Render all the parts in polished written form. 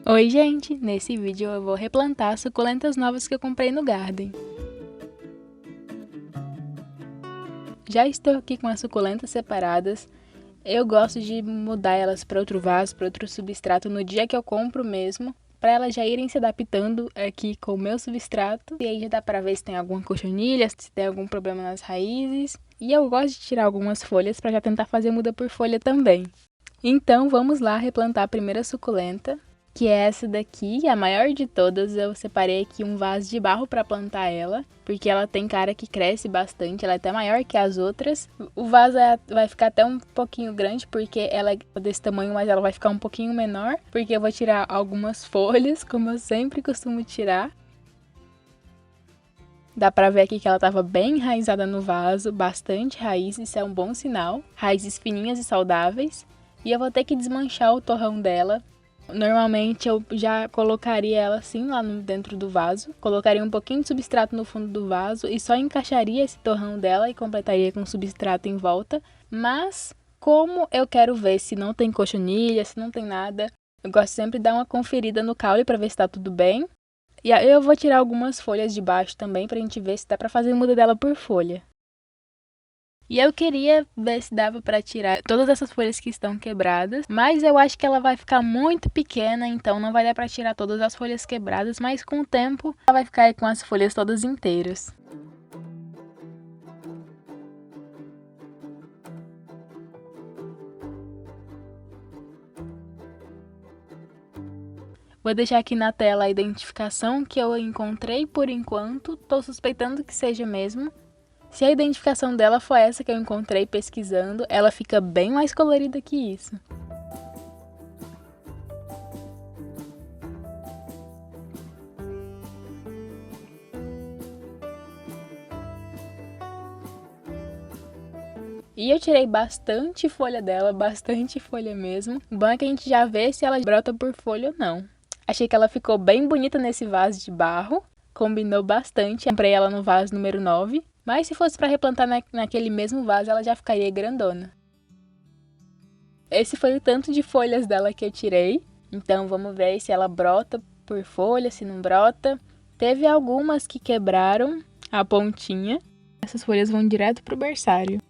Oi gente, nesse vídeo eu vou replantar suculentas novas que eu comprei no Garden. Já estou aqui com as suculentas separadas. Eu gosto de mudar elas para outro vaso, para outro substrato no dia que eu compro mesmo, para elas já irem se adaptando aqui com o meu substrato. E aí já dá para ver se tem alguma cochonilha, se tem algum problema nas raízes. E eu gosto de tirar algumas folhas para já tentar fazer muda por folha também. Então vamos lá replantar a primeira suculenta, que é essa daqui, a maior de todas. Eu separei aqui um vaso de barro para plantar ela, porque ela tem cara que cresce bastante, ela é até maior que as outras. O vaso vai ficar até um pouquinho grande, porque ela é desse tamanho, mas ela vai ficar um pouquinho menor, porque eu vou tirar algumas folhas, como eu sempre costumo tirar. Dá pra ver aqui que ela tava bem enraizada no vaso, bastante raiz, isso é um bom sinal. Raízes fininhas e saudáveis. E eu vou ter que desmanchar o torrão dela. Normalmente eu já colocaria ela assim lá dentro do vaso. Colocaria um pouquinho de substrato no fundo do vaso e só encaixaria esse torrão dela e completaria com substrato em volta. Mas como eu quero ver se não tem cochonilha, se não tem nada, eu gosto sempre de dar uma conferida no caule para ver se tá tudo bem. E aí eu vou tirar algumas folhas de baixo também pra gente ver se dá pra fazer muda dela por folha. E eu queria ver se dava pra tirar todas essas folhas que estão quebradas, mas eu acho que ela vai ficar muito pequena, então não vai dar pra tirar todas as folhas quebradas, mas com o tempo ela vai ficar aí com as folhas todas inteiras. Vou deixar aqui na tela a identificação que eu encontrei por enquanto, tô suspeitando que seja mesmo. Se a identificação dela foi essa que eu encontrei pesquisando, ela fica bem mais colorida que isso. E eu tirei bastante folha dela, bastante folha mesmo. O bom é que a gente já vê se ela brota por folha ou não. Achei que ela ficou bem bonita nesse vaso de barro, combinou bastante. Comprei ela no vaso número 9, mas se fosse para replantar naquele mesmo vaso, ela já ficaria grandona. Esse foi o tanto de folhas dela que eu tirei. Então vamos ver se ela brota por folha, se não brota. Teve algumas que quebraram a pontinha. Essas folhas vão direto pro berçário.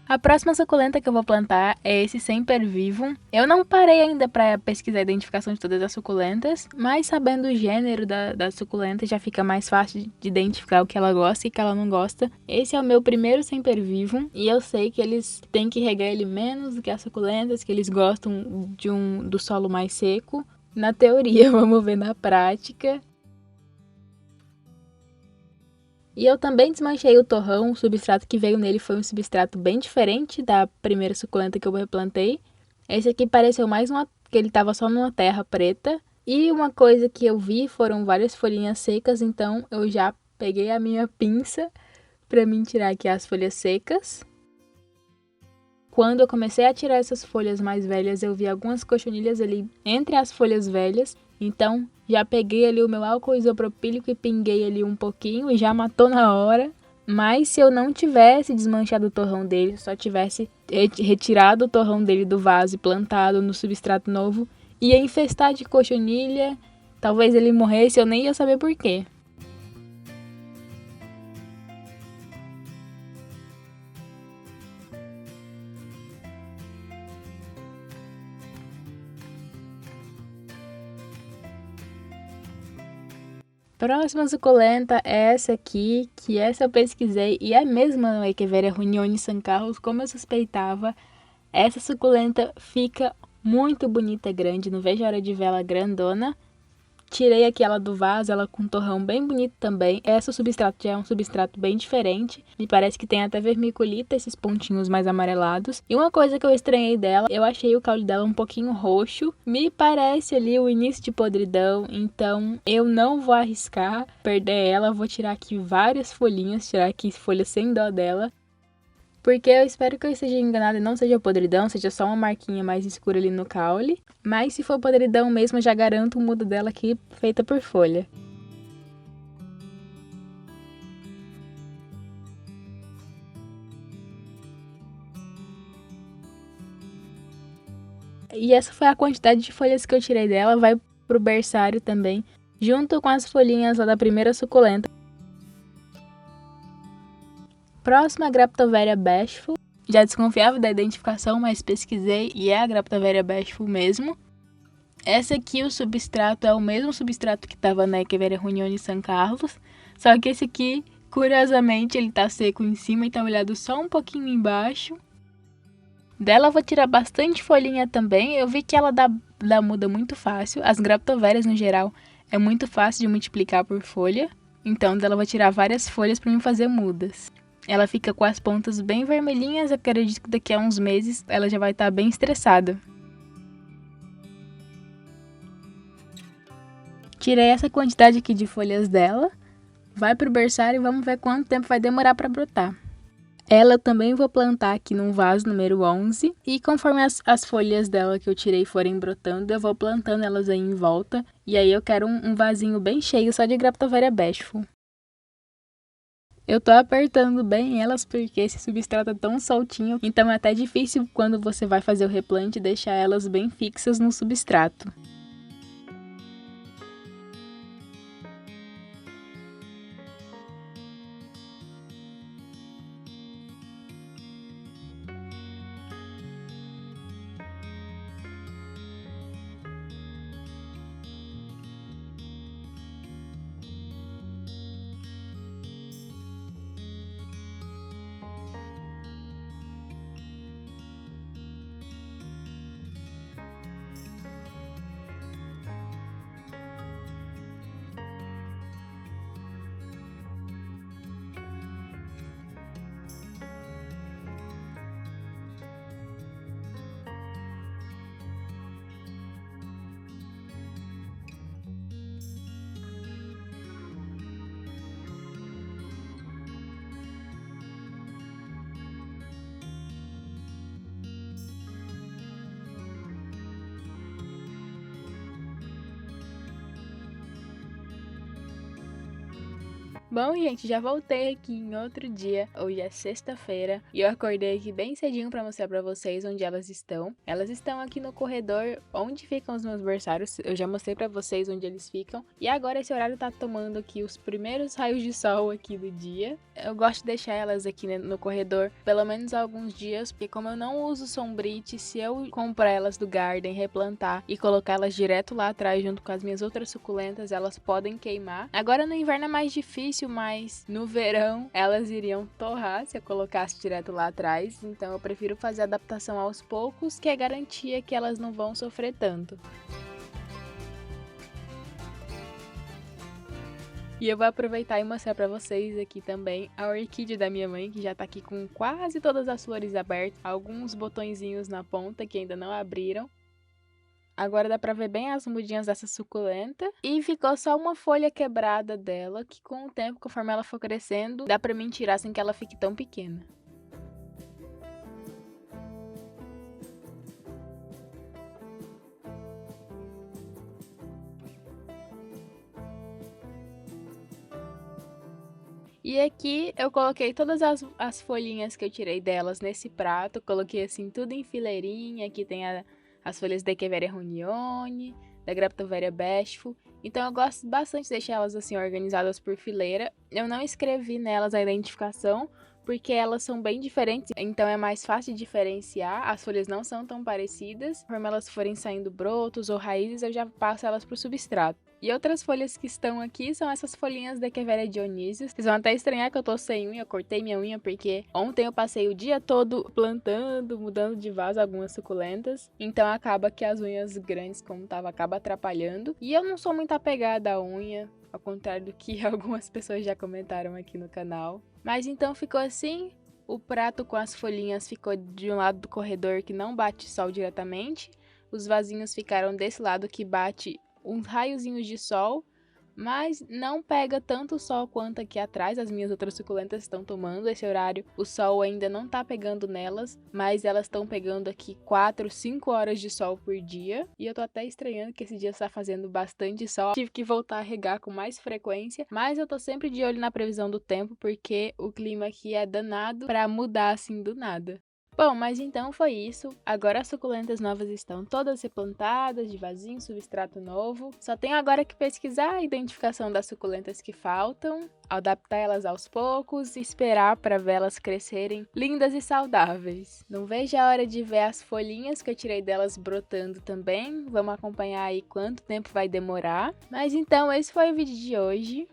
A próxima suculenta que eu vou plantar é esse Semper Vivum. Eu não parei ainda para pesquisar a identificação de todas as suculentas, mas sabendo o gênero da suculenta já fica mais fácil de identificar o que ela gosta e o que ela não gosta. Esse é o meu primeiro Semper Vivum e eu sei que eles têm que regar ele menos do que as suculentas, que eles gostam do solo mais seco. Na teoria, vamos ver na prática. E eu também desmanchei o torrão, o substrato que veio nele foi um substrato bem diferente da primeira suculenta que eu replantei. Esse aqui pareceu mais que ele estava só numa terra preta. E uma coisa que eu vi foram várias folhinhas secas, então eu já peguei a minha pinça para mim tirar aqui as folhas secas. Quando eu comecei a tirar essas folhas mais velhas, eu vi algumas cochonilhas ali entre as folhas velhas. Então, já peguei ali o meu álcool isopropílico e pinguei ali um pouquinho e já matou na hora. Mas se eu não tivesse desmanchado o torrão dele, só tivesse retirado o torrão dele do vaso e plantado no substrato novo, ia infestar de cochonilha. Talvez ele morresse, eu nem ia saber por quê. Próxima suculenta é essa aqui, que essa eu pesquisei e é mesmo a Echeveria Rugnoni San Carlos, como eu suspeitava. Essa suculenta fica muito bonita, grande, não vejo a hora de ver ela grandona. Tirei aqui ela do vaso, ela com um torrão bem bonito também. Essa substrato já é um substrato bem diferente. Me parece que tem até vermiculita, esses pontinhos mais amarelados. E uma coisa que eu estranhei dela, eu achei o caule dela um pouquinho roxo. Me parece ali o início de podridão, então eu não vou arriscar perder ela. Vou tirar aqui várias folhinhas, tirar aqui folhas sem dó dela. Porque eu espero que eu esteja enganada e não seja podridão, seja só uma marquinha mais escura ali no caule. Mas se for podridão mesmo, eu já garanto o muda dela aqui feita por folha. E essa foi a quantidade de folhas que eu tirei dela, vai pro berçário também, junto com as folhinhas lá da primeira suculenta. Próxima, a Graptoveria bashful. Já desconfiava da identificação, mas pesquisei e é a Graptoveria bashful mesmo. Essa aqui, o substrato é o mesmo substrato que estava na Echeveria Runione San Carlos, só que esse aqui, curiosamente, ele tá seco em cima e tá molhado só um pouquinho embaixo. Dela eu vou tirar bastante folhinha também, eu vi que ela dá muda muito fácil. As Graptoverias, no geral, é muito fácil de multiplicar por folha, então dela eu vou tirar várias folhas para mim fazer mudas. Ela fica com as pontas bem vermelhinhas, eu acredito que daqui a uns meses ela já vai estar bem estressada. Tirei essa quantidade aqui de folhas dela, vai pro berçário e vamos ver quanto tempo vai demorar para brotar. Ela eu também vou plantar aqui num vaso número 11 e conforme as folhas dela que eu tirei forem brotando, eu vou plantando elas aí em volta. E aí eu quero um vasinho bem cheio só de Graptoveria bashful. Eu tô apertando bem elas porque esse substrato é tão soltinho, então é até difícil quando você vai fazer o replante deixar elas bem fixas no substrato. Bom, gente, já voltei aqui em outro dia. Hoje é sexta-feira e eu acordei aqui bem cedinho pra mostrar pra vocês onde elas estão. Elas estão aqui no corredor onde ficam os meus berçários. Eu já mostrei pra vocês onde eles ficam. E agora esse horário tá tomando aqui os primeiros raios de sol aqui do dia. Eu gosto de deixar elas aqui no corredor pelo menos alguns dias, porque como eu não uso sombrite, se eu comprar elas do Garden, replantar e colocar elas direto lá atrás junto com as minhas outras suculentas, elas podem queimar. Agora no inverno é mais difícil, mas no verão elas iriam torrar se eu colocasse direto lá atrás, então eu prefiro fazer a adaptação aos poucos, que é garantia que elas não vão sofrer tanto. E eu vou aproveitar e mostrar pra vocês aqui também a orquídea da minha mãe, que já tá aqui com quase todas as flores abertas, alguns botõezinhos na ponta que ainda não abriram. Agora dá pra ver bem as mudinhas dessa suculenta. E ficou só uma folha quebrada dela, que com o tempo, conforme ela for crescendo, dá pra mim tirar sem que ela fique tão pequena. E aqui eu coloquei todas as folhinhas que eu tirei delas nesse prato. Coloquei assim tudo em fileirinha. Aqui tem as folhas da Echeveria Runione, da Graptoveria bashful. Então eu gosto bastante de deixar elas assim organizadas por fileira. Eu não escrevi nelas a identificação, porque elas são bem diferentes, então é mais fácil de diferenciar. As folhas não são tão parecidas. Conforme elas forem saindo brotos ou raízes, eu já passo elas pro substrato. E outras folhas que estão aqui são essas folhinhas da Echeveria Dionysius. Vocês vão até estranhar que eu tô sem unha, eu cortei minha unha porque ontem eu passei o dia todo plantando, mudando de vaso algumas suculentas. Então acaba que as unhas grandes, como tava, acaba atrapalhando. E eu não sou muito apegada à unha, ao contrário do que algumas pessoas já comentaram aqui no canal. Mas então ficou assim. O prato com as folhinhas ficou de um lado do corredor que não bate sol diretamente. Os vasinhos ficaram desse lado que bate uns raiozinhos de sol, mas não pega tanto sol quanto aqui atrás. As minhas outras suculentas estão tomando esse horário. O sol ainda não tá pegando nelas, mas elas estão pegando aqui 4, 5 horas de sol por dia. E eu tô até estranhando que esse dia está fazendo bastante sol. Tive que voltar a regar com mais frequência, mas eu tô sempre de olho na previsão do tempo, porque o clima aqui é danado pra mudar assim do nada. Bom, mas então foi isso. Agora as suculentas novas estão todas replantadas, de vasinho, substrato novo. Só tenho agora que pesquisar a identificação das suculentas que faltam, adaptar elas aos poucos e esperar para vê-las crescerem lindas e saudáveis. Não vejo a hora de ver as folhinhas que eu tirei delas brotando também. Vamos acompanhar aí quanto tempo vai demorar. Mas então esse foi o vídeo de hoje.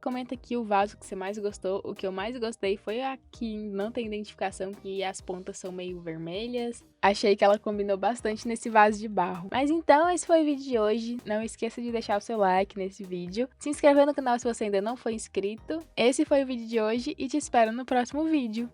Comenta aqui o vaso que você mais gostou. O que eu mais gostei foi a que não tem identificação, que as pontas são meio vermelhas. Achei que ela combinou bastante nesse vaso de barro. Mas então, esse foi o vídeo de hoje. Não esqueça de deixar o seu like nesse vídeo. Se inscrever no canal se você ainda não for inscrito. Esse foi o vídeo de hoje e te espero no próximo vídeo.